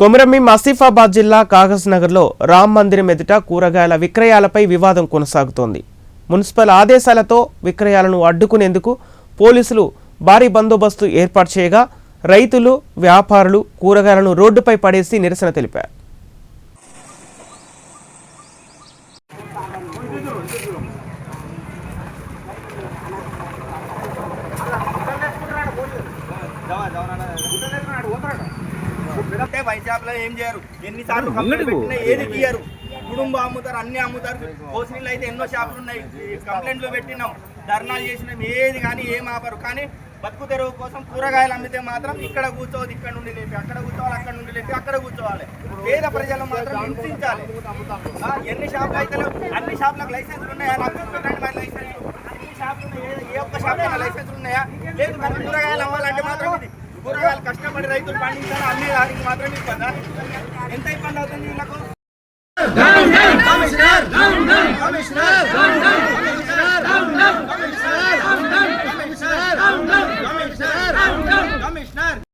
కొమరమీం ఆసిఫాబాద్ జిల్లా కాగజ్ నగర్లో రామ్ మందిరం ఎదుట కూరగాయల విక్రయాలపై వివాదం కొనసాగుతోంది. మున్సిపల్ ఆదేశాలతో విక్రయాలను అడ్డుకునేందుకు పోలీసులు భారీ బందోబస్తు ఏర్పాటు చేయగా రైతులు, వ్యాపారులు కూరగాయలను రోడ్డుపై పడేసి నిరసన తెలిపారు. వైజాగ్ లో ఏం చేయరు, ఎన్నిసార్లు ఏది తీయరు, కుటుంబం అమ్ముతారు, అన్ని అమ్ముతారు. కోసినీళ్ళు అయితే ఎన్నో షాపులు ఉన్నాయి, కంప్లైంట్లు పెట్టినాం, ధర్నాలు చేసినాం, ఏది కానీ ఏం ఆపరు. కానీ బతుకు తెరువు కోసం కూరగాయలు అమ్మితే మాత్రం ఇక్కడ కూర్చోవద్దు, ఇక్కడ నుండి లేపి అక్కడ కూర్చోవాలి, అక్కడ నుండి లేపి అక్కడ కూర్చోవాలి. పేద ప్రజలు మాత్రం హింసించాలి. ఎన్ని షాపులు అయితే అన్ని షాపులకు లైసెన్స్లు ఉన్నాయా? నాకు చూపెట్టండి మరి లైసెన్స్. అన్ని షాపులు ఏ ఒక్క షాప్ లైసెన్స్లు ఉన్నాయా? లేదు. కానీ కూరగాయలు అమ్మాలంటే మాత్రం ఇది కూరగాయలు కష్టపడి రైతులు పండించాలి, అన్ని దానికి మాత్రం ఇబ్బంది. ఎంత ఇబ్బంది అవుతుంది వీళ్ళకు?